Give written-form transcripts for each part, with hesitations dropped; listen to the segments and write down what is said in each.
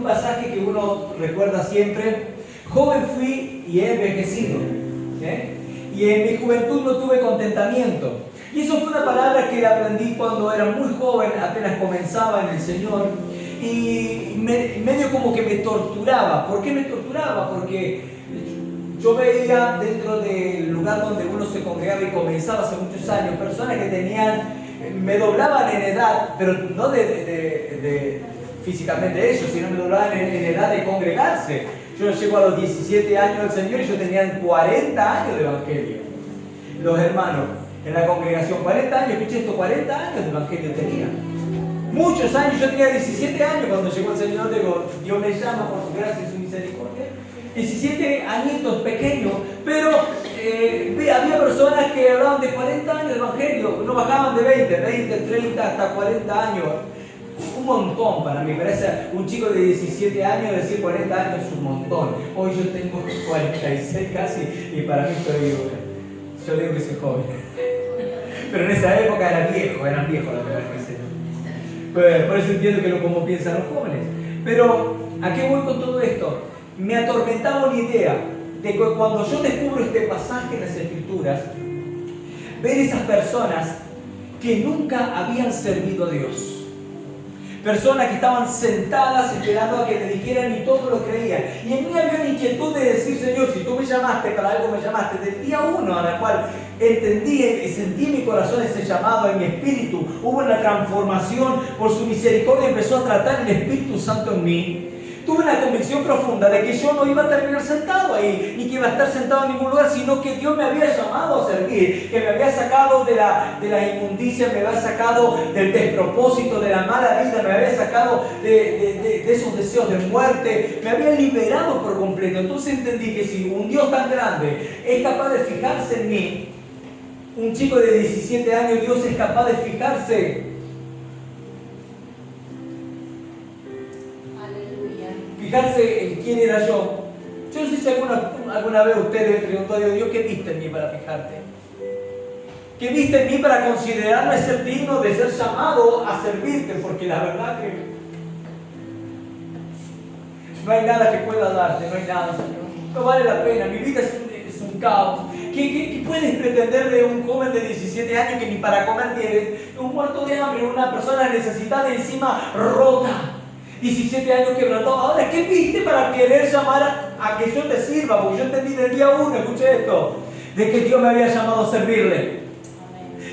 un pasaje que uno recuerda siempre: joven fui y he envejecido, y en mi juventud no tuve contentamiento. Y eso fue una palabra que aprendí cuando era muy joven, apenas comenzaba en el Señor, y medio como que me torturaba. ¿Por qué me torturaba? Porque yo veía dentro del lugar donde uno se congregaba y comenzaba hace muchos años, personas que me doblaban en edad, pero no físicamente ellos, sino me doblaban en edad de congregarse. Yo llego a los 17 años del Señor y yo tenía 40 años de evangelio. Los hermanos en la congregación, 40 años, escuché esto, 40 años de evangelio tenía. Muchos años, yo tenía 17 años cuando llegó el Señor, digo, Dios me llama por su gracia y su misericordia. 17 añitos pequeños, pero había personas que hablaban de 40 años de evangelio, no bajaban de 20, 30, hasta 40 años. Un montón para mí, parece un chico de 17 años decir 40 años es un montón. Hoy yo tengo 46 casi y para mí yo digo que soy joven. Pero en esa época eran viejos la verdad que sé. Por eso entiendo que como piensan los jóvenes. Pero ¿a qué voy con todo esto? Me atormentaba una idea de que cuando yo descubro este pasaje en las Escrituras, ver esas personas que nunca habían servido a Dios. Personas que estaban sentadas esperando a que le dijeran y todos lo creían. Y en mí había una inquietud de decir: Señor, si tú me llamaste, para algo me llamaste. Del día 1 a la cual entendí y sentí en mi corazón ese llamado, en mi espíritu, hubo una transformación por su misericordia, empezó a tratar el Espíritu Santo en mí. Tuve una convicción profunda de que yo no iba a terminar sentado ahí, ni que iba a estar sentado en ningún lugar, sino que Dios me había llamado a servir, que me había sacado de la inmundicia, me había sacado del despropósito, de la mala vida, me había sacado de esos deseos de muerte, me había liberado por completo. Entonces entendí que si un Dios tan grande es capaz de fijarse en mí, un chico de 17 años, Dios es capaz de fijarse en quién era yo. Yo no sé si alguna vez usted le preguntó a Dios: ¿qué viste en mí para fijarte? ¿Qué viste en mí para considerarme ser digno de ser llamado a servirte? Porque la verdad que no hay nada que pueda darte, no hay nada, Señor. No vale la pena, mi vida es un caos. ¿Qué puedes pretender de un joven de 17 años que ni para comer tiene? Un muerto de hambre, una persona necesitada y encima rota. 17 años quebrantado. Ahora, ¿qué viste para querer llamar a que yo te sirva? Porque yo entendí del día 1, escuché esto, de que Dios me había llamado a servirle.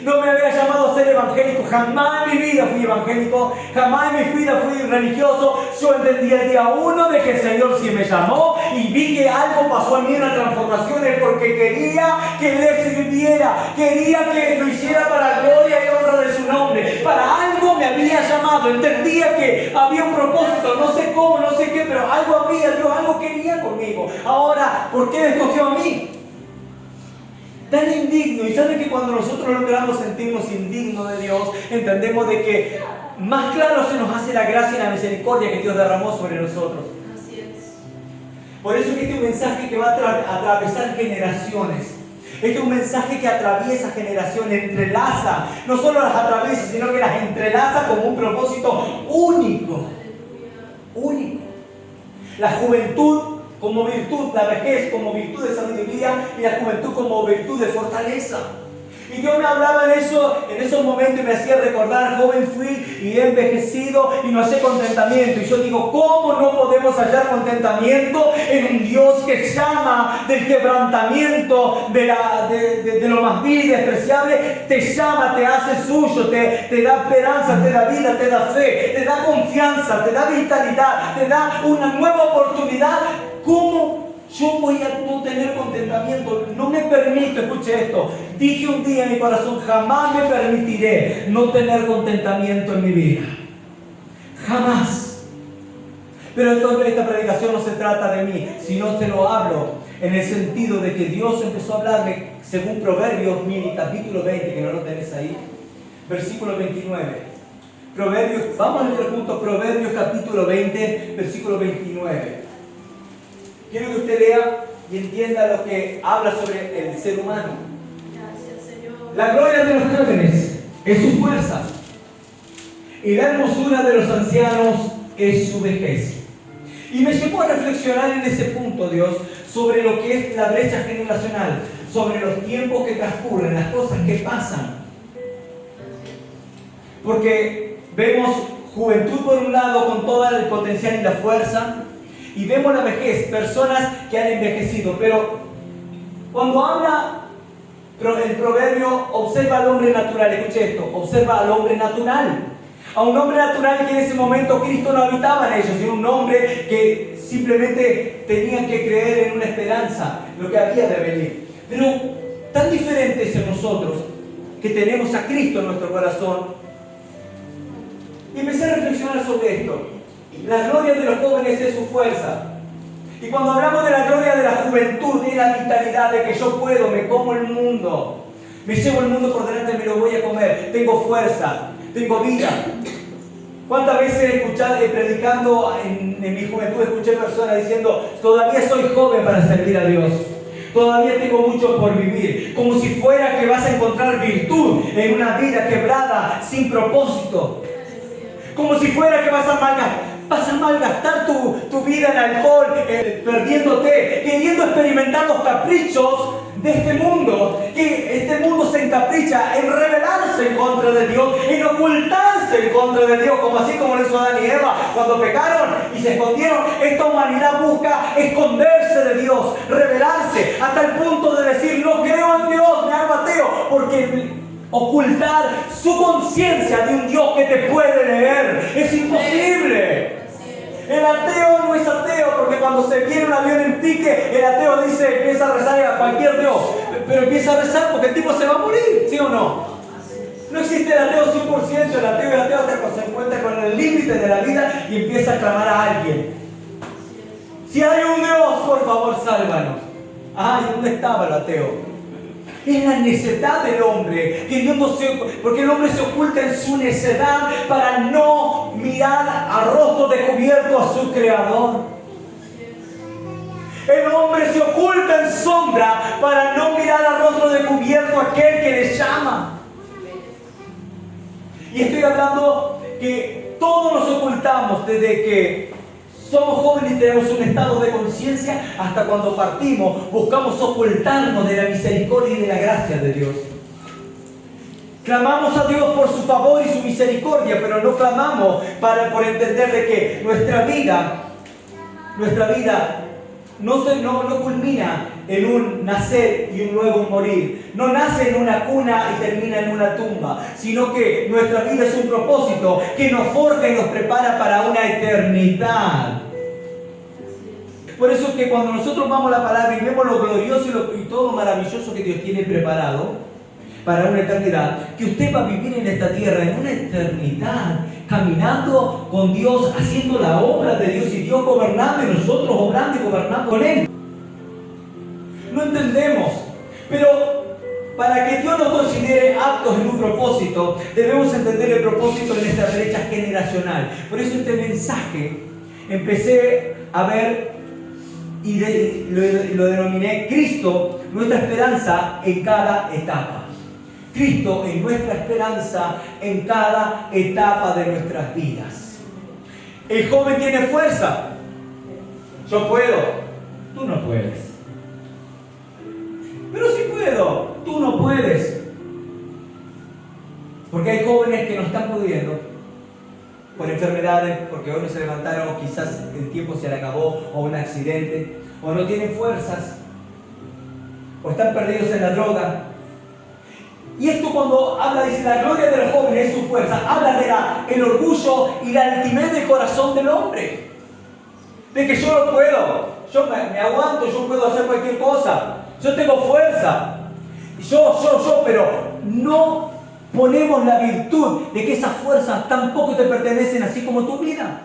No me había llamado a ser evangélico. Jamás en mi vida fui evangélico. Jamás en mi vida fui religioso. Yo entendí el día 1 de que el Señor sí me llamó y vi que algo pasó en mí, una transformación, porque quería que le sirviera. Quería que lo hiciera para la gloria y honra de su nombre. Para algo me había llamado. Entendía que había un propósito. No sé cómo, no sé qué, pero algo había. Dios algo quería conmigo. Ahora, ¿por qué me escogió a mí? Tan indigno. Y saben que cuando nosotros logramos sentirnos indignos de Dios, entendemos de que más claro se nos hace la gracia y la misericordia que Dios derramó sobre nosotros. Así es. Por eso es que este es un mensaje que va a atravesar generaciones. Este es un mensaje que atraviesa generaciones, entrelaza, no solo las atraviesa, sino que las entrelaza como un propósito único. Único. La juventud como virtud, la vejez como virtud de sabiduría y la juventud como virtud de fortaleza. Y Dios me hablaba en esos momentos y me hacía recordar: joven fui y he envejecido y no hallé contentamiento. Y yo digo: ¿cómo no podemos hallar contentamiento en un Dios que llama del quebrantamiento, de lo más vil y despreciable? Te llama, te hace suyo, te da esperanza, te da vida, te da fe, te da confianza, te da vitalidad, te da una nueva oportunidad. ¿Cómo yo voy a no tener contentamiento? No me permito, escuche esto. Dije un día en mi corazón: jamás me permitiré no tener contentamiento en mi vida. Jamás. Pero esta predicación no se trata de mí, sino se lo hablo en el sentido de que Dios empezó a hablarme según Proverbios, capítulo 20, que no lo tenés ahí, versículo 29. Proverbios, vamos a leer juntos Proverbios capítulo 20, versículo 29. Quiero que usted lea y entienda lo que habla sobre el ser humano. Gracias, Señor. La gloria de los jóvenes es su fuerza, y la hermosura de los ancianos es su vejez. Y me llevó a reflexionar en ese punto, Dios, sobre lo que es la brecha generacional, sobre los tiempos que transcurren, las cosas que pasan. Porque vemos juventud por un lado con todo el potencial y la fuerza, y vemos la vejez, personas que han envejecido. Pero cuando habla el proverbio, observa al hombre natural, escuche esto, observa al hombre natural. A un hombre natural que en ese momento Cristo no habitaba en ellos, sino un hombre que simplemente tenía que creer en una esperanza, lo que había de venir. Pero tan diferentes en nosotros, que tenemos a Cristo en nuestro corazón. Y empecé a reflexionar sobre esto. La gloria de los jóvenes es su fuerza. Y cuando hablamos de la gloria de la juventud, de la vitalidad, de que yo puedo, me como el mundo, me llevo el mundo por delante, me lo voy a comer, tengo fuerza, tengo vida. ¿Cuántas veces predicando en mi juventud escuché personas diciendo, todavía soy joven para servir a Dios, todavía tengo mucho por vivir? Como si fuera que vas a encontrar virtud en una vida quebrada, sin propósito. Como si fuera que vas a malgastar tu vida en alcohol, perdiéndote, queriendo experimentar los caprichos de este mundo. Que este mundo se encapricha en rebelarse en contra de Dios, en ocultarse en contra de Dios, como así como lo hizo Adán y Eva cuando pecaron y se escondieron. Esta humanidad busca esconderse de Dios, rebelarse, hasta el punto de decir, no creo en Dios, me hago ateo, porque ocultar su conciencia de un Dios que te puede leer es imposible. El ateo no es ateo porque cuando se viene un avión en pique, el ateo empieza a rezar a cualquier Dios, pero empieza a rezar porque el tipo se va a morir, ¿sí o no? No existe el ateo 100%, el ateo se encuentra con el límite de la vida y empieza a clamar a alguien. Si hay un Dios, por favor, sálvanos. Ay, ¿dónde estaba el ateo? Es la necedad del hombre, porque el hombre se oculta en su necedad para no mirar a rostro descubierto a su Creador. El hombre se oculta en sombra para no mirar a rostro descubierto a aquel que le llama. Y estoy hablando que todos nos ocultamos desde que somos jóvenes y tenemos un estado de conciencia hasta cuando partimos, buscamos ocultarnos de la misericordia y de la gracia de Dios. Clamamos a Dios por su favor y su misericordia, pero no clamamos por entender de que nuestra vida no culmina en un nacer y un luego morir. No nace en una cuna y termina en una tumba, sino que nuestra vida es un propósito que nos forja y nos prepara para una eternidad. Por eso es que cuando nosotros vamos a la palabra y vemos lo glorioso y todo lo maravilloso que Dios tiene preparado para una eternidad, que usted va a vivir en esta tierra, en una eternidad, caminando con Dios, haciendo la obra de Dios y Dios gobernando y nosotros obrando y gobernando con Él. No entendemos, pero para que Dios nos considere aptos en un propósito, debemos entender el propósito en esta brecha generacional. Por eso este mensaje empecé a ver y lo denominé Cristo, nuestra esperanza en cada etapa. Cristo es nuestra esperanza en cada etapa de nuestras vidas. El joven tiene fuerza. Yo puedo, tú no puedes. Pero sí puedo, tú no puedes. Porque hay jóvenes que no están pudiendo por enfermedades, porque hoy no se levantaron, o quizás el tiempo se le acabó, o un accidente, o no tienen fuerzas, o están perdidos en la droga. Y esto cuando habla, dice, la gloria del joven es su fuerza, habla de el orgullo y la altivez del corazón del hombre. De que yo lo puedo, yo me aguanto, yo puedo hacer cualquier cosa, yo tengo fuerza, pero no ponemos la virtud de que esas fuerzas tampoco te pertenecen así como tu vida.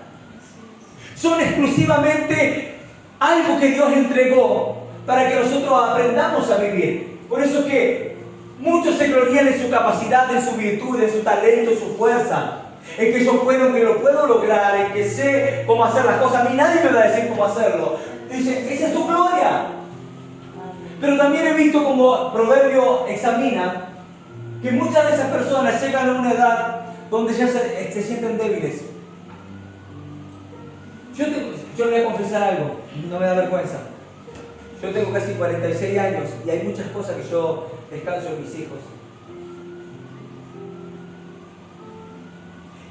Son exclusivamente algo que Dios entregó para que nosotros aprendamos a vivir. Por eso es que muchos se glorían en su capacidad, en su virtud, en su talento, en su fuerza. En que yo puedo, en que lo puedo lograr, en que sé cómo hacer las cosas. A mí nadie me va a decir cómo hacerlo. Dice, esa es tu gloria. Pero también he visto como Proverbio examina que muchas de esas personas llegan a una edad donde ya se sienten débiles. Yo le voy a confesar algo, no me da vergüenza. Yo tengo casi 46 años y hay muchas cosas que yo descanso en mis hijos.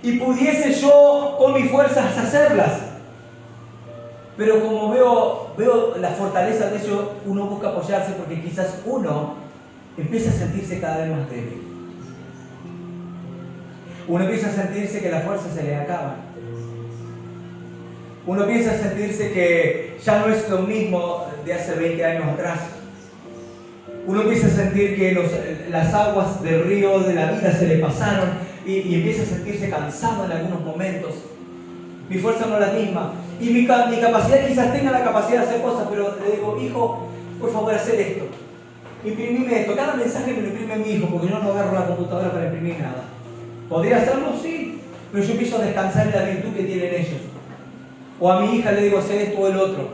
Y pudiese yo con mis fuerzas hacerlas. Pero como veo la fortaleza de ellos, uno busca apoyarse porque quizás uno empieza a sentirse cada vez más débil. Uno empieza a sentirse que las fuerzas se le acaban. Uno empieza a sentirse que ya no es lo mismo de hace 20 años atrás. Uno empieza a sentir que las aguas del río de la vida se le pasaron y empieza a sentirse cansado en algunos momentos. Mi fuerza no es la misma. Y mi capacidad quizás tenga la capacidad de hacer cosas, pero le digo, hijo, por favor, hacer esto. Imprimime esto. Cada mensaje me lo imprime mi hijo, porque yo no agarro la computadora para imprimir nada. ¿Podría hacerlo? Sí. Pero yo empiezo a descansar en la virtud que tienen ellos. O a mi hija le digo, hacer esto o el otro.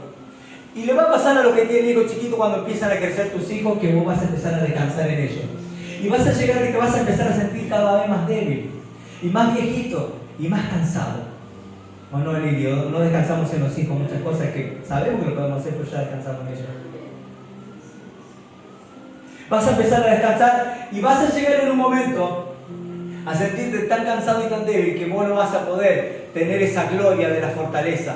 Y le va a pasar a lo que tiene hijo chiquito cuando empiezan a crecer tus hijos, que vos vas a empezar a descansar en ellos. Y vas a llegar de que vas a empezar a sentir cada vez más débil, y más viejito, y más cansado. ¿O no, Lidio? No descansamos en los hijos, muchas cosas que sabemos que lo podemos hacer, pero ya descansamos en ellos. Vas a empezar a descansar y vas a llegar en un momento a sentirte tan cansado y tan débil que vos no vas a poder tener esa gloria de la fortaleza,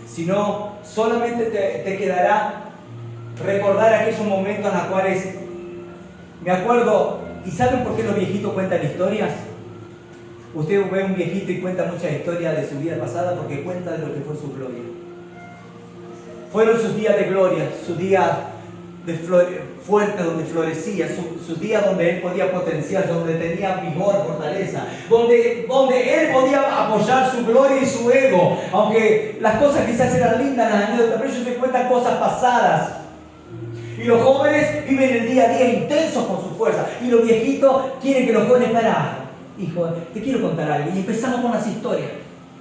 sino solamente te quedará recordar aquellos momentos en los cuales me acuerdo. ¿Y saben por qué los viejitos cuentan historias? Usted ve a un viejito y cuenta muchas historias de su vida pasada porque cuenta de lo que fue su gloria. Fueron sus días de gloria, sus días fuertes donde florecía, sus días donde él podía potenciar, donde tenía vigor, fortaleza, donde él podía apoyar su gloria y su ego, aunque las cosas quizás eran lindas, las anécdotas, pero ellos se cuentan cosas pasadas. Y los jóvenes viven el día a día intensos con su fuerza, y los viejitos quieren que los jóvenes hijo, te quiero contar algo, y empezamos con las historias.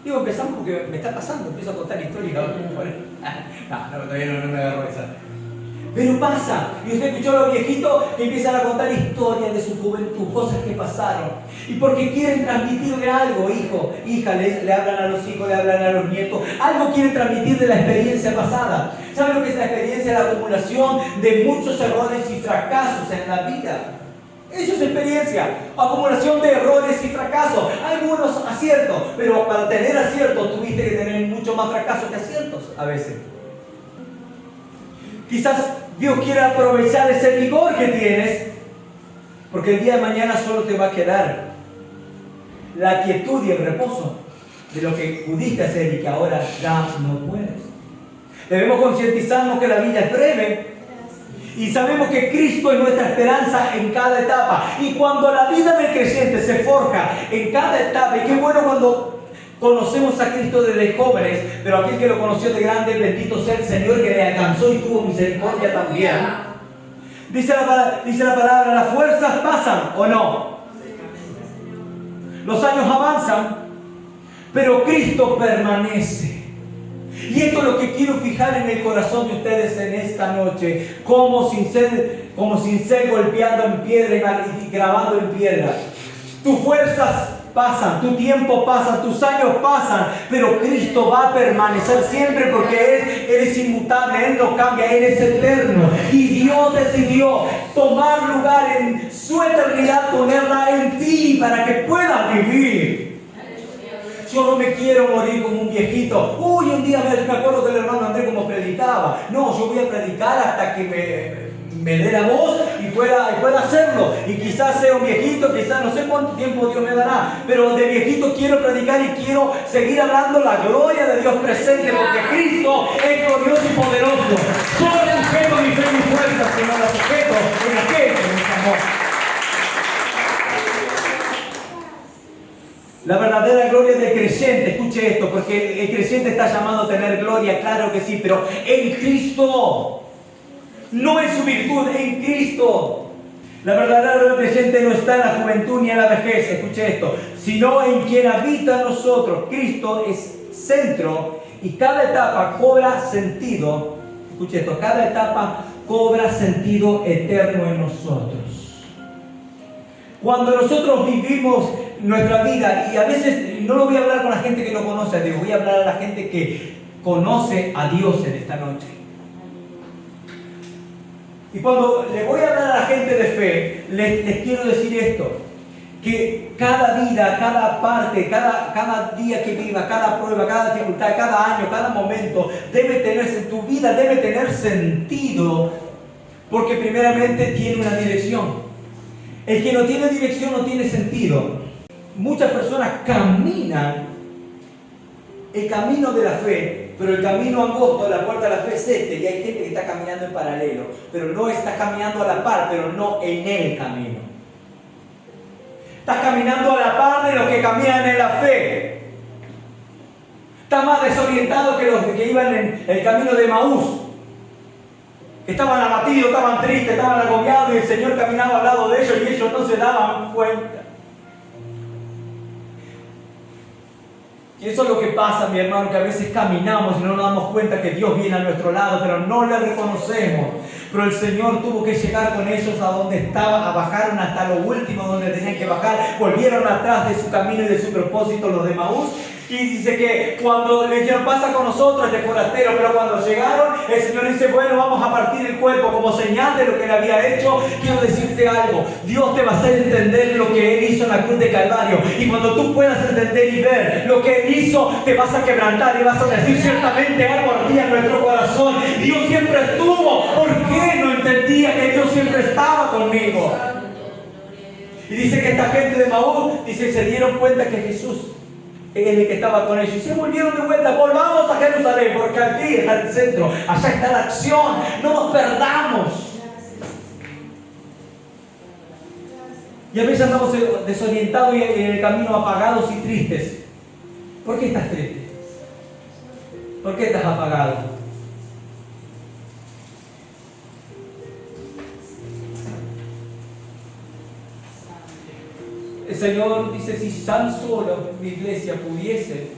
Digo, empezamos porque me está pasando, empiezo a contar historias. No, todavía no me agarro esa. Pero pasa, y usted escuchó a los viejitos que empiezan a contar historias de su juventud, cosas que pasaron. Y porque quieren transmitirle algo, hijo, hija, le hablan a los hijos, le hablan a los nietos, algo quieren transmitir de la experiencia pasada. ¿Saben lo que es la experiencia? La acumulación de muchos errores y fracasos en la vida. Eso es experiencia, acumulación de errores y fracasos, algunos aciertos, pero para tener aciertos tuviste que tener mucho más fracasos que aciertos a veces. Quizás Dios quiera aprovechar ese vigor que tienes, porque el día de mañana solo te va a quedar la quietud y el reposo de lo que pudiste hacer y que ahora ya no puedes. Debemos concientizarnos que la vida es breve. Y sabemos que Cristo es nuestra esperanza en cada etapa. Y cuando la vida del creyente se forja en cada etapa, y qué bueno cuando conocemos a Cristo desde jóvenes, pero aquel que lo conoció de grande, bendito sea el Señor que le alcanzó y tuvo misericordia también. Dice la palabra, las fuerzas pasan, ¿o no? Los años avanzan, pero Cristo permanece. Y esto es lo que quiero fijar en el corazón de ustedes en esta noche, como sin ser golpeando en piedra y grabando en piedra. Tus fuerzas pasan, tu tiempo pasa, tus años pasan, pero Cristo va a permanecer siempre porque Él es inmutable, Él no cambia, Él es eterno. Y Dios decidió tomar lugar en su eternidad, ponerla en ti para que puedas vivir. Yo no me quiero morir como un viejito. Un día me acuerdo del hermano Andrés como predicaba. No, yo voy a predicar hasta que me dé la voz y pueda hacerlo. Y quizás sea un viejito, quizás no sé cuánto tiempo Dios me dará. Pero de viejito quiero predicar y quiero seguir hablando la gloria de Dios presente, porque Cristo es glorioso y poderoso. Yo no sujeto mi fe y mi fuerza, sino la sujeto en aquel que me amó. La verdadera gloria del creyente, escuche esto, porque el creyente está llamado a tener gloria, claro que sí, pero en Cristo, no en su virtud, en Cristo. La verdadera gloria del creyente no está en la juventud ni en la vejez, escuche esto, sino en quien habita en nosotros. Cristo es centro y cada etapa cobra sentido, escuche esto, cada etapa cobra sentido eterno en nosotros. Cuando nosotros vivimos nuestra vida, y a veces no lo voy a hablar con la gente que no conoce a Dios, voy a hablar a la gente que conoce a Dios en esta noche. Y cuando le voy a hablar a la gente de fe, les quiero decir esto, que cada vida, cada parte, cada día que viva, cada prueba, cada dificultad, cada año, cada momento, debe tenerse en tu vida, debe tener sentido, porque primeramente tiene una dirección. El que no tiene dirección no tiene sentido. Muchas personas caminan el camino de la fe, pero el camino angosto de la puerta de la fe es este, y hay gente que está caminando en paralelo, pero no está caminando a la par, pero no en el camino. Estás caminando a la par de los que caminan en la fe. Estás más desorientado que los que iban en el camino de Maús. Estaban abatidos, estaban tristes, estaban agobiados y el Señor caminaba al lado de ellos y ellos no se daban cuenta. Y eso es lo que pasa, mi hermano, que a veces caminamos y no nos damos cuenta que Dios viene a nuestro lado, pero no le reconocemos. Pero el Señor tuvo que llegar con ellos a donde estaba, bajaron hasta lo último donde tenían que bajar, volvieron atrás de su camino y de su propósito los de Maús. Y dice que cuando le dijeron, pasa con nosotros este forastero, pero cuando llegaron, el Señor dice, bueno, vamos a partir el cuerpo como señal de lo que Él había hecho. Quiero decirte algo, Dios te va a hacer entender lo que Él hizo en la cruz de Calvario. Y cuando tú puedas entender y ver lo que Él hizo, te vas a quebrantar y vas a decir, ciertamente algo ardía en nuestro corazón. Dios siempre estuvo, ¿por qué no entendía que Dios siempre estaba conmigo? Y dice que esta gente de Maús, dice, se dieron cuenta que Jesús es el que estaba con ellos. Y se volvieron de vuelta, volvamos a Jerusalén, porque aquí está el centro, allá está la acción, no nos perdamos. Y a veces andamos desorientados y en el camino apagados y tristes. ¿Por qué estás triste? ¿Por qué estás apagado? El Señor dice, si tan solo mi iglesia pudiese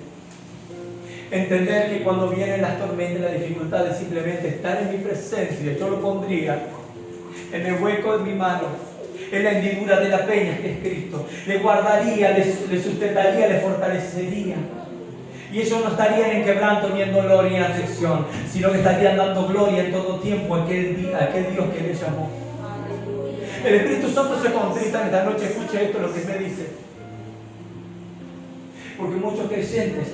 entender que cuando vienen las tormentas, las dificultades, simplemente estar en mi presencia, yo lo pondría en el hueco de mi mano, en la hendidura de la peña que es Cristo, le guardaría, le sustentaría, le fortalecería. Y ellos no estarían en quebranto ni en dolor ni en aflicción, sino que estarían dando gloria en todo tiempo a aquel Dios que les llamó. El Espíritu Santo se contrita en esta noche. Escuche esto, lo que me dice. Porque muchos creyentes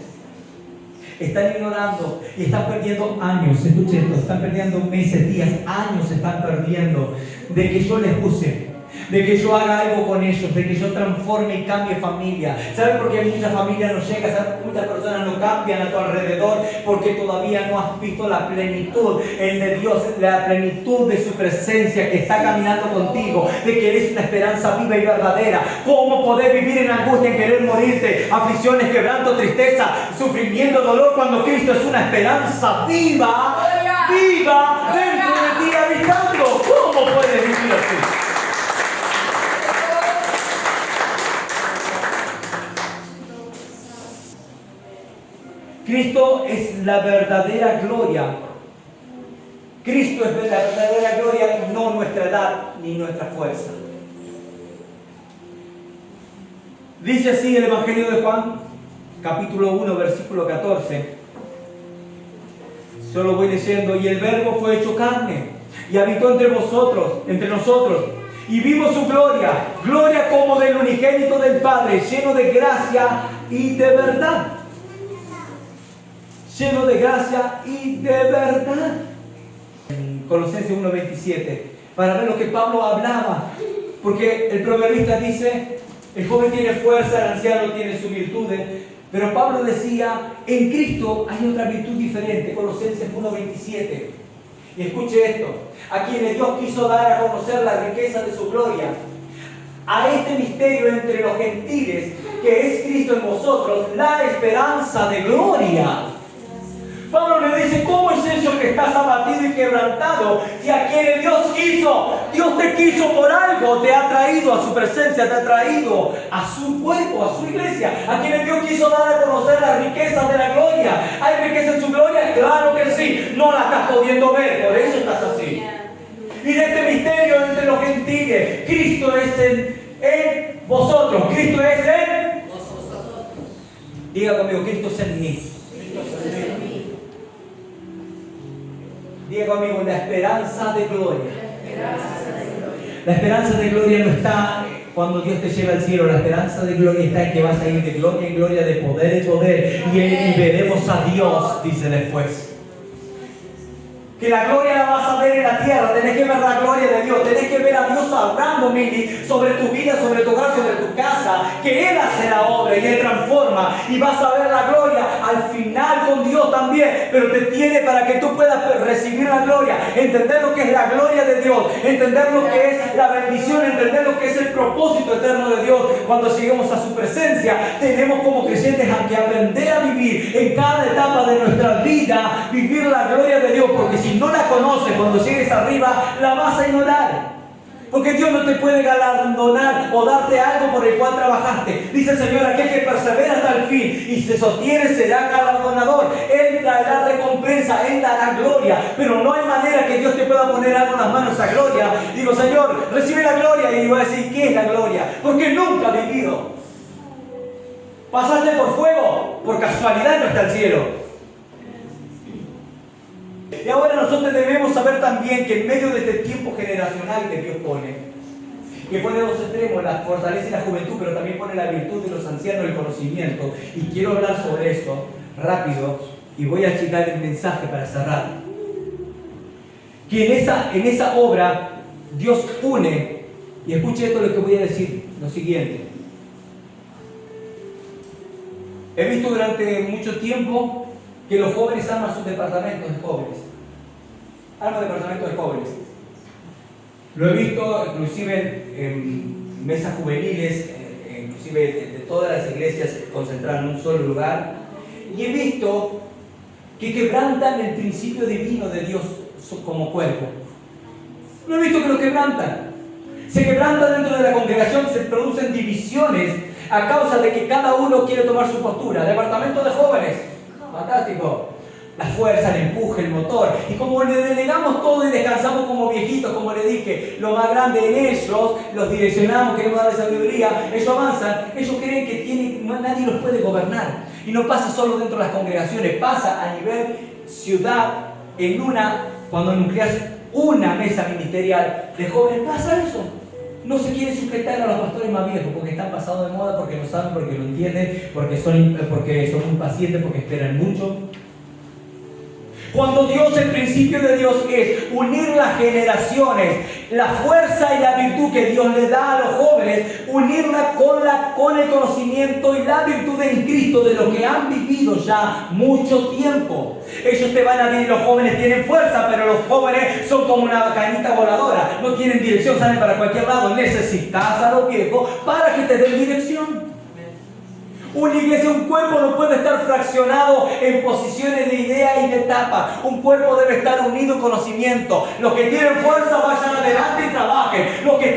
están ignorando y están perdiendo años. Escuche esto, están perdiendo meses, días, años están perdiendo de que yo les use, de que yo haga algo con ellos, de que yo transforme y cambie familia. ¿Sabes por qué muchas familias no llegan? ¿Sabes por qué muchas personas no cambian a tu alrededor? Porque todavía no has visto la plenitud de Dios, la plenitud de su presencia que está caminando contigo, de que eres una esperanza viva y verdadera. ¿Cómo poder vivir en angustia, en querer morirte, aflicciones, quebranto, tristeza, sufrimiento, dolor, cuando Cristo es una esperanza viva, viva dentro de ti habitando? ¿Cómo puedes vivir así? Cristo es la verdadera gloria. Cristo es la verdadera gloria, no nuestra edad ni nuestra fuerza. Dice así el Evangelio de Juan, capítulo 1, versículo 14. Solo voy leyendo. Y el Verbo fue hecho carne y habitó entre nosotros. Y vimos su gloria, gloria como del unigénito del Padre, lleno de gracia y de verdad. Lleno de gracia y de verdad. En Colosenses 1:27, para ver lo que Pablo hablaba, porque el proverbista dice, el joven tiene fuerza, el anciano tiene sus virtudes, pero Pablo decía, en Cristo hay otra virtud diferente. Colosenses 1:27. Y escuche esto, a quienes Dios quiso dar a conocer la riqueza de su gloria, a este misterio entre los gentiles, que es Cristo en vosotros, la esperanza de gloria. Pablo le dice, ¿cómo es eso que estás abatido y quebrantado? Si a quien Dios quiso, Dios te quiso por algo, te ha traído a su presencia, te ha traído a su cuerpo, a su iglesia. A quien Dios quiso dar a conocer las riquezas de la gloria. ¿Hay riqueza en su gloria? Claro que sí, no la estás pudiendo ver, por eso estás así. Y de este misterio entre los gentiles, Cristo es en vosotros, Cristo es en vosotros. Diga conmigo, Cristo es en mí. Diga conmigo, la esperanza de gloria. La esperanza de gloria no está cuando Dios te lleva al cielo. La esperanza de gloria está en que vas a ir de gloria en gloria, de poder en poder. Y veremos a Dios, dice después. Que la gloria la vas a ver en la tierra. Tenés que ver la gloria de Dios. Tenés que ver a Dios hablando, Mili, sobre tu vida, sobre tu hogar, sobre tu casa. Que Él hace la obra y Él transforma. Y vas a ver la gloria al final con Dios también. Pero te tiene para que tú puedas recibir la gloria. Entender lo que es la gloria de Dios. Entender lo que es la bendición. Entender lo que es el propósito eterno de Dios. Cuando lleguemos a su presencia, tenemos como creyentes que aprender a vivir en cada etapa de nuestra vida. Vivir la gloria de Dios. Porque si no la conoces, cuando llegues arriba, la vas a ignorar. Porque Dios no te puede galardonar o darte algo por el cual trabajaste. Dice el Señor, aquel que persevera hasta el fin y se sostiene será galardonador. Él traerá recompensa, Él dará gloria. Pero no hay manera que Dios te pueda poner algo en las manos a gloria. Digo, Señor, recibe la gloria. Y voy a decir, ¿qué es la gloria? Porque nunca he vivido. Pasaste por fuego, por casualidad no está el cielo. Y ahora nosotros debemos saber también que en medio de este tiempo generacional que Dios pone, que pone dos extremos, la fortaleza y la juventud, pero también pone la virtud de los ancianos, el conocimiento. Y quiero hablar sobre esto rápido y voy a achicar el mensaje para cerrar. Que en esa obra Dios une, y escuche esto lo que voy a decir, lo siguiente. He visto durante mucho tiempo que los jóvenes arman sus departamentos de jóvenes. Arman departamentos de jóvenes. Lo he visto inclusive en mesas juveniles, inclusive de todas las iglesias concentradas en un solo lugar. Y he visto que quebrantan el principio divino de Dios como cuerpo. Lo he visto que lo quebrantan. Se quebrantan dentro de la congregación, se producen divisiones a causa de que cada uno quiere tomar su postura. Departamento de jóvenes, fantástico. La fuerza, el empuje, el motor. Y como le delegamos todo y descansamos como viejitos, como le dije, lo más grande en ellos, los direccionamos, queremos darle sabiduría, ellos avanzan, ellos creen que nadie los puede gobernar. Y no pasa solo dentro de las congregaciones, pasa a nivel ciudad, cuando nucleas una mesa ministerial de jóvenes, pasa eso. No se quieren sujetar a los pastores más viejos porque están pasados de moda, porque no saben, porque no entienden, porque son impacientes, porque esperan mucho. Cuando Dios, el principio de Dios es unir las generaciones, la fuerza y la virtud que Dios le da a los jóvenes, unirla con el conocimiento y la virtud en Cristo de lo que han vivido ya mucho tiempo. Ellos te van a decir, los jóvenes tienen fuerza, pero los jóvenes son como una canita voladora, no tienen dirección, salen para cualquier lado. Necesitas a los viejos para que te den dirección. Una iglesia, un cuerpo no puede estar fraccionado en posiciones de idea y de etapa. Un cuerpo debe estar unido en conocimiento. Los que tienen fuerza vayan adelante y trabajen. Los que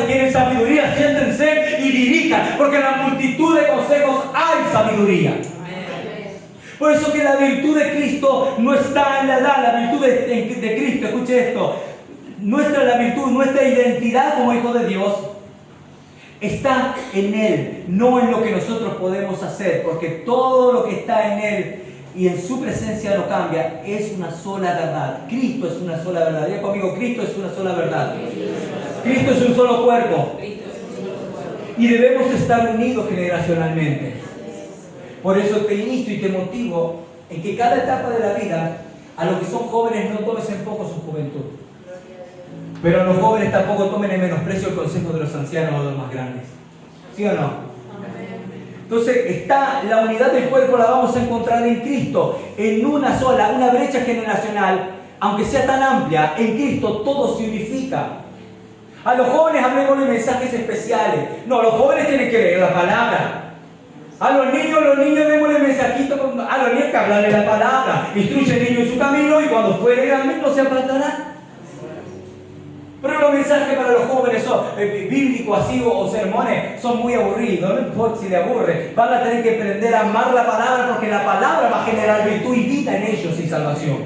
tienen sabiduría, siéntense y dirijan. Porque en la multitud de consejos hay sabiduría. Por eso que la virtud de Cristo no está en la edad. La virtud de Cristo, escuche esto. La virtud, nuestra identidad como hijos de Dios está en Él, no en lo que nosotros podemos hacer, porque todo lo que está en Él y en su presencia no cambia, es una sola verdad. Cristo es una sola verdad. Diga conmigo, Cristo es una sola verdad. Cristo es un solo cuerpo. Y debemos estar unidos generacionalmente. Por eso te insto y te motivo en que cada etapa de la vida, a los que son jóvenes no tomes en poco su juventud. Pero a los jóvenes tampoco tomen en menosprecio el consejo de los ancianos o de los más grandes. ¿Sí o no? Entonces, la unidad del cuerpo la vamos a encontrar en Cristo, en una sola, una brecha generacional, aunque sea tan amplia, en Cristo todo se unifica. A los jóvenes hablemos de mensajes especiales. No, los jóvenes tienen que leer la palabra. A los niños démosle mensajito, a los niños que hablarle la palabra. Instruye al niño en su camino y cuando fuere grande no se apartará. Pero los mensajes para los jóvenes son bíblicos así o sermones son muy aburridos. No importa si le aburre, van a tener que aprender a amar la palabra, porque la palabra va a generar virtud y vida en ellos y salvación.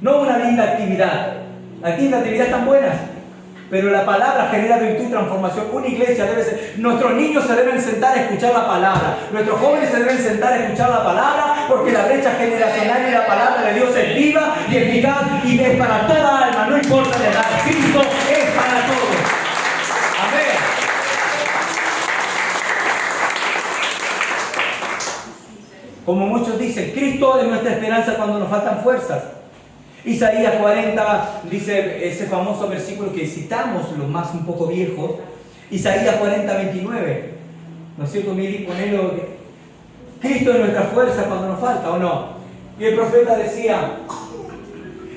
No una linda actividad. Las lindas actividades están buenas, pero la palabra genera virtud y transformación. Una iglesia nuestros niños se deben sentar a escuchar la palabra, nuestros jóvenes se deben sentar a escuchar la palabra porque la brecha generacional y la palabra de Dios es viva y eficaz y es para toda alma, no importa la edad. Cristo es para todos. Amén. Como muchos dicen, Cristo es nuestra esperanza cuando nos faltan fuerzas. Isaías 40 dice ese famoso versículo que citamos, los más un poco viejos. Isaías 40, 29. ¿No es cierto? Miri, ponelo. Cristo es nuestra fuerza cuando nos falta, ¿o no? Y el profeta decía,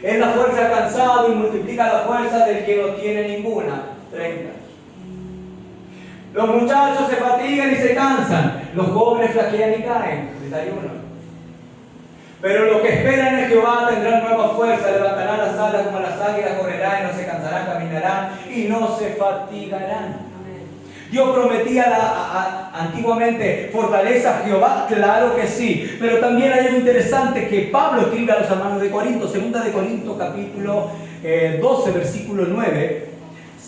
es la fuerza cansado y multiplica la fuerza del que no tiene ninguna. 30. Los muchachos se fatigan y se cansan, los jóvenes flaquean y caen. 31. Pero los que esperan en Jehová tendrán nueva fuerza, levantarán las alas como las águilas, correrán y no se cansarán, caminarán y no se fatigarán. Dios prometía antiguamente fortaleza a Jehová, claro que sí, pero también hay algo interesante que Pablo escribe a los hermanos de Corinto, 2 de Corinto capítulo 12, versículo 9.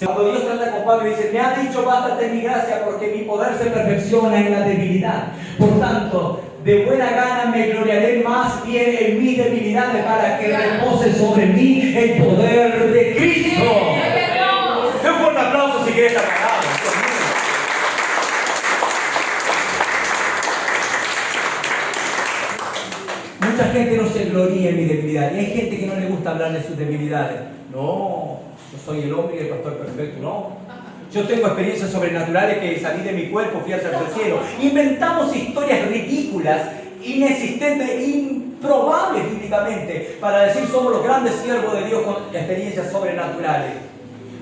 Cuando Dios trata con Pablo y dice, me ha dicho, bástate mi gracia, porque mi poder se perfecciona en la debilidad. Por tanto, de buena gana me gloriaré más bien en mi debilidad para que repose sobre mí el poder de Cristo. Un fuerte aplauso si quieres apagar. Mucha gente no se gloria en mi debilidad. Y hay gente que no le gusta hablar de sus debilidades. No, yo soy el hombre y el pastor perfecto. No. Yo tengo experiencias sobrenaturales que salí de mi cuerpo, fui hacia el cielo. Inventamos historias ridículas, inexistentes, improbables bíblicamente, para decir somos los grandes siervos de Dios con experiencias sobrenaturales.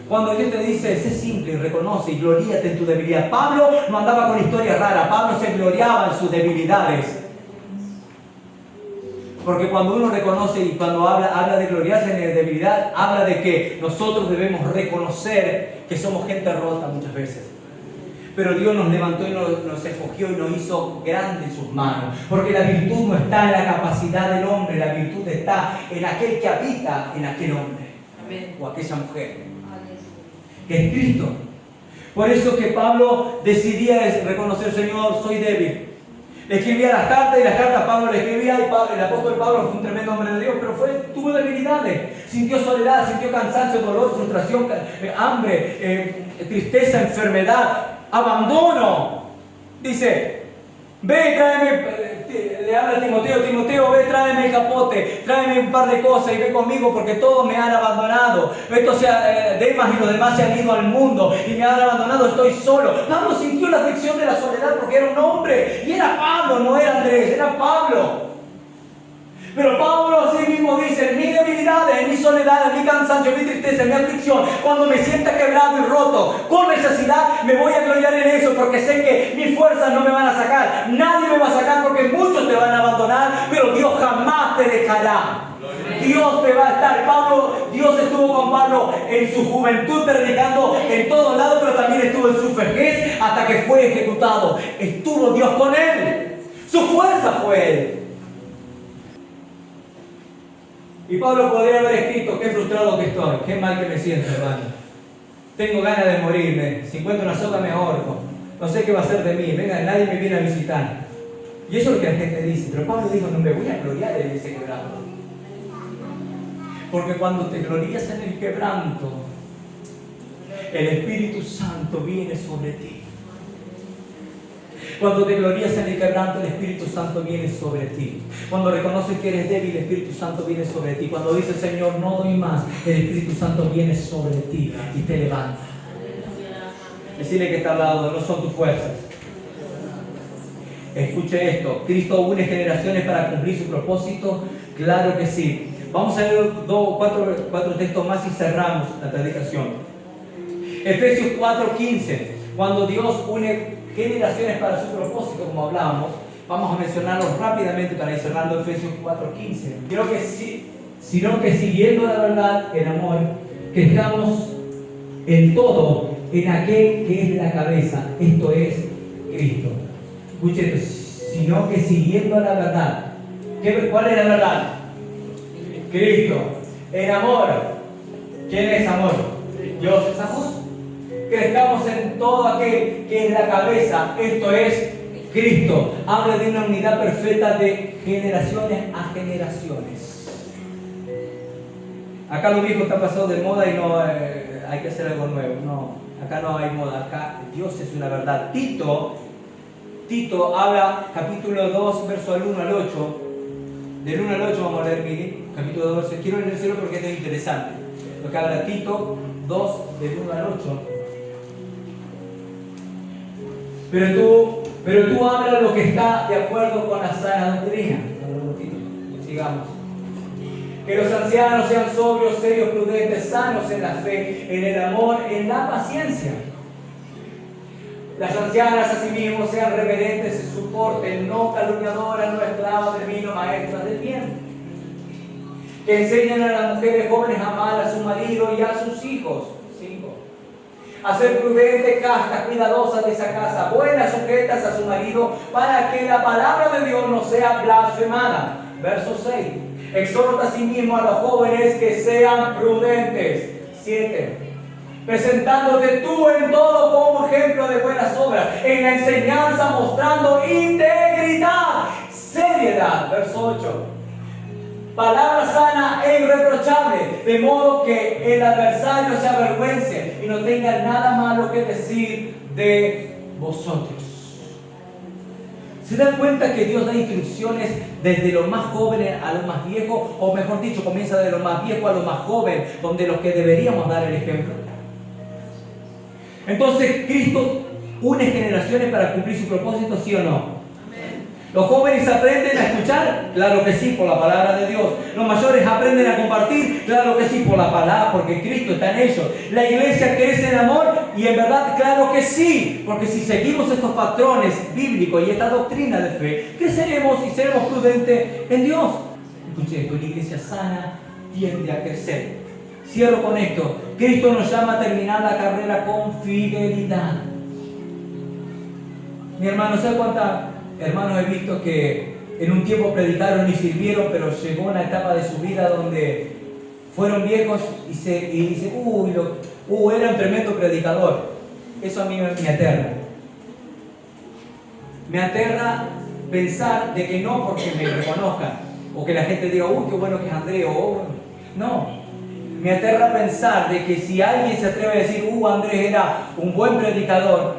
Cuando Dios te dice, sé simple y reconoce y gloríate en tu debilidad. Pablo no andaba con historias raras, Pablo se gloriaba en sus debilidades. Porque cuando uno reconoce y cuando habla de gloriarse en la debilidad, habla de que nosotros debemos reconocer que somos gente rota muchas veces. Pero Dios nos levantó y nos escogió y nos hizo grandes en sus manos. Porque la virtud no está en la capacidad del hombre, la virtud está en aquel que habita en aquel hombre. Amén. O aquella mujer. Que es Cristo. Por eso que Pablo decidía reconocer, Señor, soy débil. Le escribía las cartas y las cartas Pablo le escribía y el apóstol Pablo fue un tremendo hombre de Dios, pero tuvo debilidades, sintió soledad, sintió cansancio, dolor, frustración, hambre, tristeza, enfermedad, abandono. Dice, ve, tráeme, le habla a Timoteo, ve, tráeme el capote, tráeme un par de cosas y ve conmigo porque todos me han abandonado. Esto Demas y los demás se han ido al mundo y me han abandonado, estoy solo. Pablo sintió la aflicción de la soledad porque era un hombre y era Pablo, no era Andrés, era Pablo. Pero Pablo así mismo dice, en mis debilidades, en mi soledad, en mi cansancio, en mi tristeza, en mi aflicción, cuando me sienta quebrado y roto, con necesidad, me voy a gloriar en eso, porque sé que mis fuerzas no me van a sacar, nadie me va a sacar porque muchos te van a abandonar, pero Dios jamás te dejará. Dios te va a estar. Dios estuvo con Pablo en su juventud, predicando en todos lados, pero también estuvo en su vejez hasta que fue ejecutado. Estuvo Dios con él. Su fuerza fue él. Y Pablo podría haber escrito, qué frustrado que estoy, qué mal que me siento, hermano. Tengo ganas de morirme, si encuentro una soga me ahorco, no sé qué va a ser de mí, venga, nadie me viene a visitar. Y eso es lo que la gente dice, pero Pablo dijo, no me voy a gloriar en ese quebranto. Porque cuando te glorías en el quebranto, el Espíritu Santo viene sobre ti. Cuando te glorías en el quebranto, el Espíritu Santo viene sobre ti. Cuando reconoces que eres débil, el Espíritu Santo viene sobre ti. Cuando dices, Señor, no doy más, el Espíritu Santo viene sobre ti y te levanta. Decirle que está al lado, no son tus fuerzas. Escuche esto, ¿Cristo une generaciones para cumplir su propósito? Claro que sí. Vamos a leer cuatro textos más y cerramos la predicación. Efesios 4:15. Cuando Dios une generaciones para su propósito, como hablábamos, vamos a mencionarlos rápidamente para ir cerrando Efesios 4:15. Sino que siguiendo la verdad en amor, que estamos en todo en aquel que es la cabeza, esto es Cristo. Escuchen esto, sino que siguiendo la verdad. ¿Cuál es la verdad? Cristo. En amor. ¿Quién es amor? Dios es amor. Crezcamos en todo aquel que es la cabeza, esto es Cristo habla de una unidad perfecta de generaciones a generaciones. Acá lo viejo está pasado de moda y no hay que hacer algo nuevo. No, acá no hay moda. Acá Dios es una verdad. Tito habla, capítulo 2, verso al 1 al 8. Del 1 al 8 vamos a leer, Mili. Capítulo 2, verso. Quiero leerlo porque esto es interesante. Lo que habla Tito 2, del 1 al 8. Pero tú hablas lo que está de acuerdo con la sana doctrina. Sigamos. Que los ancianos sean sobrios, serios, prudentes, sanos en la fe, en el amor, en la paciencia. Las ancianas asimismo sean reverentes en su porte, no calumniadoras, no esclavas del vino, maestras del bien. Que enseñen a las mujeres jóvenes a amar a su marido y a sus hijos. 5. A ser prudentes, castas, cuidadosas de esa casa, buenas, sujetas a su marido, para que la palabra de Dios no sea blasfemada. Verso 6. Exhorta a sí mismo a los jóvenes que sean prudentes. 7. Presentándote tú en todo como ejemplo de buenas obras, en la enseñanza mostrando integridad, seriedad. Verso 8. Palabra sana e irreprochable, de modo que el adversario se avergüence y no tenga nada malo que decir de vosotros. ¿Se dan cuenta que Dios da instrucciones desde los más jóvenes a los más viejos? O mejor dicho, comienza de los más viejos a los más jóvenes, donde los que deberíamos dar el ejemplo. Entonces, Cristo une generaciones para cumplir su propósito, ¿sí o no? ¿Los jóvenes aprenden a escuchar? Claro que sí, por la palabra de Dios. ¿Los mayores aprenden a compartir? Claro que sí, por la palabra, porque Cristo está en ellos. ¿La iglesia crece en amor? Y en verdad, claro que sí, porque si seguimos estos patrones bíblicos y esta doctrina de fe, creceremos y seremos prudentes en Dios. Escuche esto, la iglesia sana tiende a crecer. Cierro con esto. Cristo nos llama a terminar la carrera con fidelidad. Mi hermano, ¿sabe cuántas hermanos he visto que en un tiempo predicaron y sirvieron, pero llegó una etapa de su vida donde fueron viejos y dicen, era un tremendo predicador? Eso a mí me aterra. Me aterra pensar de que no porque me reconozcan, o que la gente diga, qué bueno que es Andrés, no. Me aterra pensar de que si alguien se atreve a decir, Andrés era un buen predicador,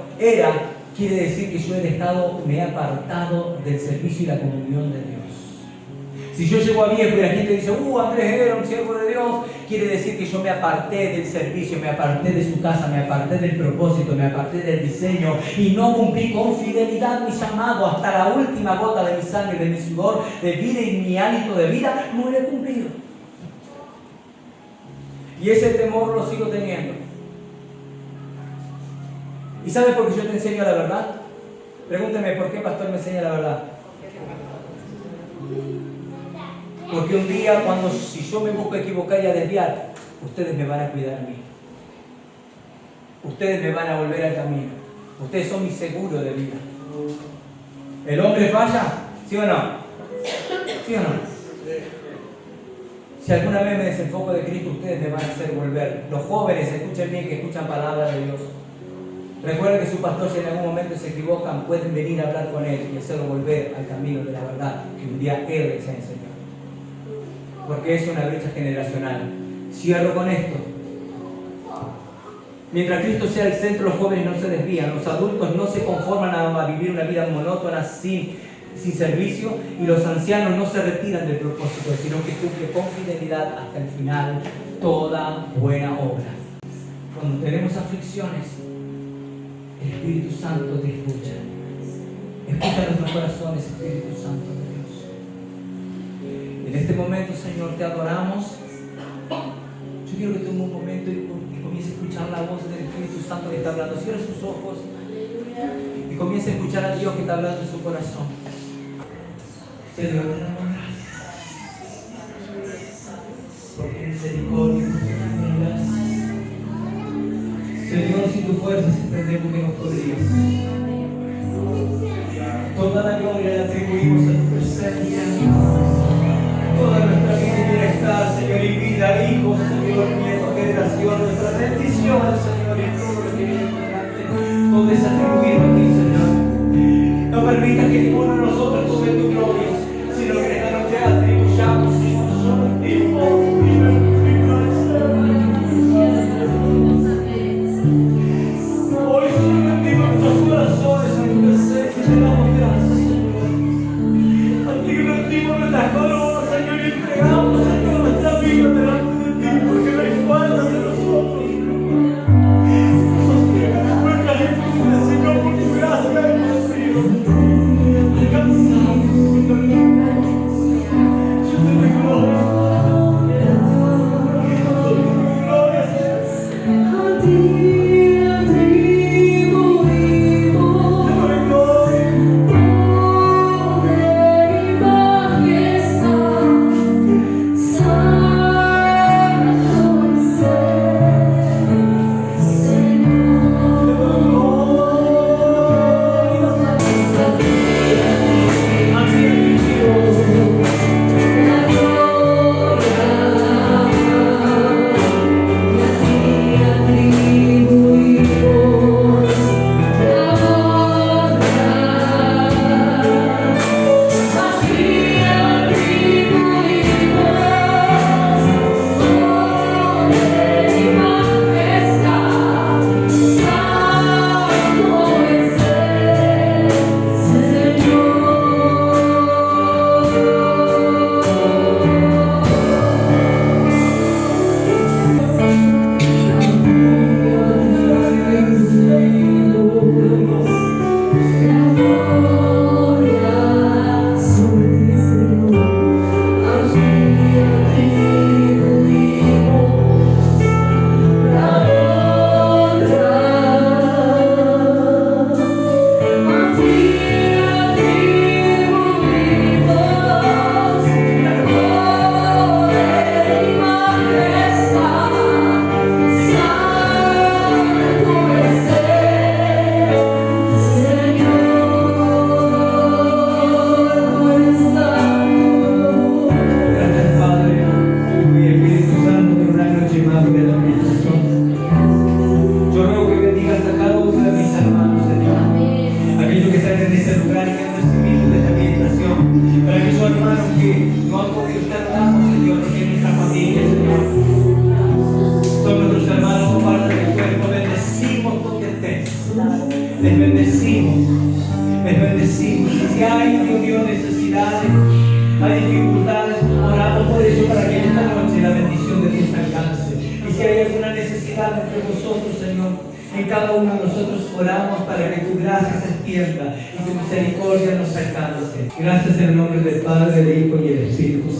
quiere decir que yo me he apartado del servicio y la comunión de Dios. Si yo llego a viejo y la gente dice, Andrés era un siervo de Dios, quiere decir que yo me aparté del servicio, me aparté de su casa, me aparté del propósito, me aparté del diseño y no cumplí con fidelidad mi llamado hasta la última gota de mi sangre, de mi sudor, de vida y mi hálito de vida, no lo he cumplido. Y ese temor lo sigo teniendo. ¿Y sabe por qué yo te enseño la verdad? Pregúnteme, ¿por qué pastor me enseña la verdad? Porque un día, si yo me busco equivocar y a desviar, ustedes me van a cuidar a mí. Ustedes me van a volver al camino. Ustedes son mi seguro de vida. ¿El hombre falla? ¿Sí o no? ¿Sí o no? Si alguna vez me desenfoco de Cristo, ustedes me van a hacer volver. Los jóvenes, escuchen bien, que escuchan palabras de Dios. Recuerden que su pastor, si en algún momento se equivocan, pueden venir a hablar con él y hacerlo volver al camino de la verdad que un día él les enseñó. Porque es una brecha generacional. Cierro con esto. Mientras Cristo sea el centro, los jóvenes no se desvían, los adultos no se conforman a vivir una vida monótona sin servicio, y los ancianos no se retiran del propósito, sino que cumplen con fidelidad hasta el final toda buena obra. Cuando tenemos aflicciones, el Espíritu Santo te escucha. Escucha nuestros corazones, Espíritu Santo de Dios. En este momento, Señor, te adoramos. Yo quiero que tome un momento y comience a escuchar la voz del Espíritu Santo que está hablando. Cierre sus ojos y comience a escuchar a Dios que está hablando en su corazón. Señor, te damos gracias por tu misericordia y por tu gracia. Señor, sin tu fuerza entendemos que no podrías. Toda la gloria la atribuimos a tu presencia. Toda nuestra vida y bienestar, Señor, y vida, hijos, Señor, nietos, generación, nuestra bendición, Señor, y todo lo que viene por delante, todo es atribuido a ti, Señor. No permita nuestras coronas, Señor, y entregamos, Señor, nuestra vida delante de ti, porque no hay falta de nosotros. Sostiene nuestras virtudes, Señor, por tu gracia hemos sido alcanzados, Señor. Yo te doy gloria. Les bendecimos. Y si hay, Dios mío, necesidades, hay dificultades, oramos por eso para que esta noche la bendición de Dios alcance. Y si hay alguna necesidad entre vosotros, Señor, en cada uno de nosotros oramos para que tu gracia se extienda y tu misericordia nos alcance. Gracias en el nombre del Padre, del Hijo y del Espíritu Santo.